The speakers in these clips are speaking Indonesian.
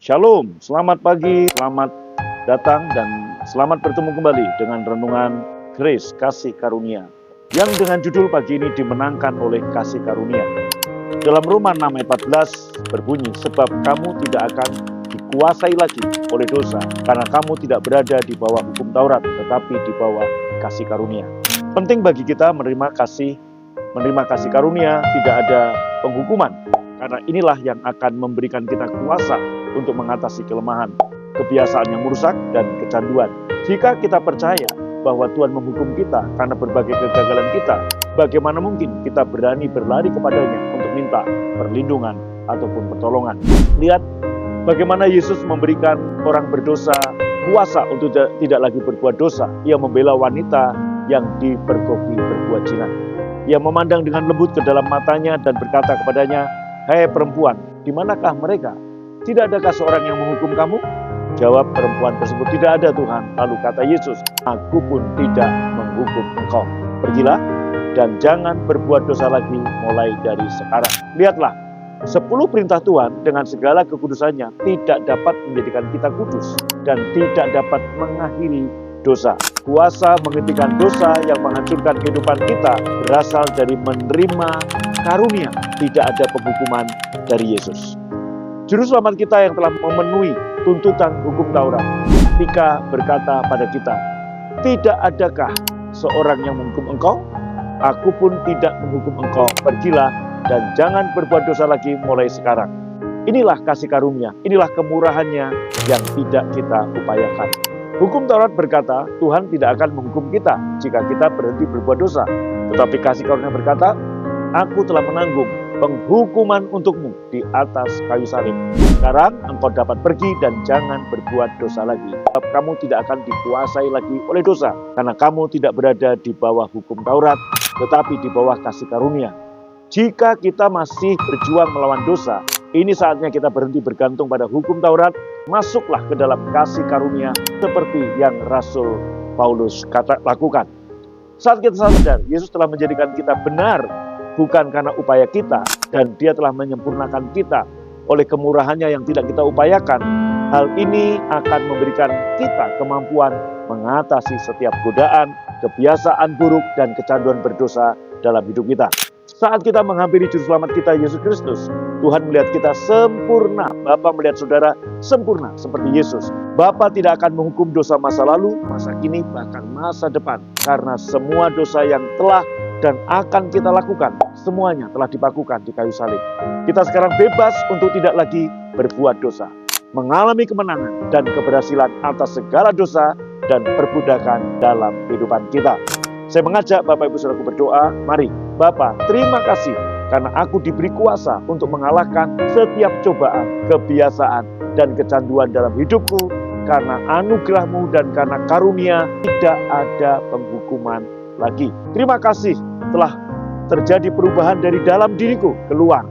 Shalom, selamat pagi, selamat datang dan selamat bertemu kembali dengan renungan Grace Kasih Karunia yang dengan judul pagi ini dimenangkan oleh kasih karunia. Dalam Roma 6 ayat 14 berbunyi, sebab kamu tidak akan dikuasai lagi oleh dosa karena kamu tidak berada di bawah hukum Taurat tetapi di bawah kasih karunia. Penting bagi kita menerima kasih karunia, tidak ada penghukuman. Karena inilah yang akan memberikan kita kuasa untuk mengatasi kelemahan, kebiasaan yang merusak, dan kecanduan. Jika kita percaya bahwa Tuhan menghukum kita karena berbagai kegagalan kita, bagaimana mungkin kita berani berlari kepadanya untuk minta perlindungan ataupun pertolongan? Lihat bagaimana Yesus memberikan orang berdosa kuasa untuk tidak lagi berbuat dosa. Ia membela wanita yang dipergoki berbuat zina. Ia memandang dengan lembut ke dalam matanya dan berkata kepadanya, "Hai perempuan, di manakah mereka? Tidak adakah seorang yang menghukum kamu?" Jawab perempuan tersebut, "Tidak ada Tuhan." Lalu kata Yesus, "Aku pun tidak menghukum engkau. Pergilah dan jangan berbuat dosa lagi mulai dari sekarang." Lihatlah, 10 perintah Tuhan dengan segala kekudusannya tidak dapat menjadikan kita kudus dan tidak dapat mengakhiri dosa. Kuasa menghentikan dosa yang menghancurkan kehidupan kita berasal dari menerima karunia, tidak ada penghukuman dari Yesus. Juru selamat kita yang telah memenuhi tuntutan hukum Taurat, ketika berkata pada kita, "Tidak adakah seorang yang menghukum engkau? Aku pun tidak menghukum engkau. Pergilah dan jangan berbuat dosa lagi mulai sekarang." Inilah kasih karunia, inilah kemurahannya yang tidak kita upayakan. Hukum Taurat berkata, Tuhan tidak akan menghukum kita jika kita berhenti berbuat dosa. Tetapi kasih karunia berkata, "Aku telah menanggung penghukuman untukmu di atas kayu salib. Sekarang engkau dapat pergi dan jangan berbuat dosa lagi. Sebab kamu tidak akan dikuasai lagi oleh dosa, karena kamu tidak berada di bawah hukum Taurat, tetapi di bawah kasih karunia." Jika kita masih berjuang melawan dosa, ini saatnya kita berhenti bergantung pada hukum Taurat, masuklah ke dalam kasih karunia seperti yang Rasul Paulus lakukan. Saat kita sadar, Yesus telah menjadikan kita benar, bukan karena upaya kita, dan Dia telah menyempurnakan kita oleh kemurahannya yang tidak kita upayakan. Hal ini akan memberikan kita kemampuan mengatasi setiap godaan, kebiasaan buruk, dan kecanduan berdosa dalam hidup kita. Saat kita menghampiri Juru Selamat kita, Yesus Kristus, Tuhan melihat kita sempurna. Bapa melihat saudara sempurna seperti Yesus. Bapa tidak akan menghukum dosa masa lalu, masa kini, bahkan masa depan. Karena semua dosa yang telah dan akan kita lakukan, semuanya telah dipakukan di kayu salib. Kita sekarang bebas untuk tidak lagi berbuat dosa, mengalami kemenangan dan keberhasilan atas segala dosa dan perbudakan dalam kehidupan kita. Saya mengajak Bapak Ibu Saudaraku berdoa. Mari, Bapa, terima kasih karena aku diberi kuasa untuk mengalahkan setiap cobaan, kebiasaan, dan kecanduan dalam hidupku. Karena anugerah-Mu dan karena karunia tidak ada penghukuman lagi. Terima kasih telah terjadi perubahan dari dalam diriku keluar.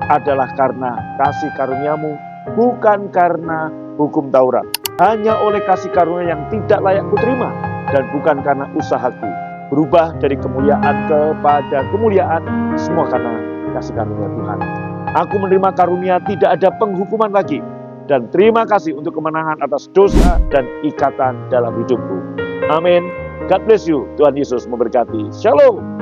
Adalah karena kasih karunia-Mu, bukan karena hukum Taurat. Hanya oleh kasih karunia yang tidak layak kuterima dan bukan karena usahaku. Berubah dari kemuliaan kepada kemuliaan, semua karena kasih karunia Tuhan. Aku menerima karunia tidak ada penghukuman lagi. Dan terima kasih untuk kemenangan atas dosa dan ikatan dalam hidupku. Amin. God bless you. Tuhan Yesus memberkati. Shalom.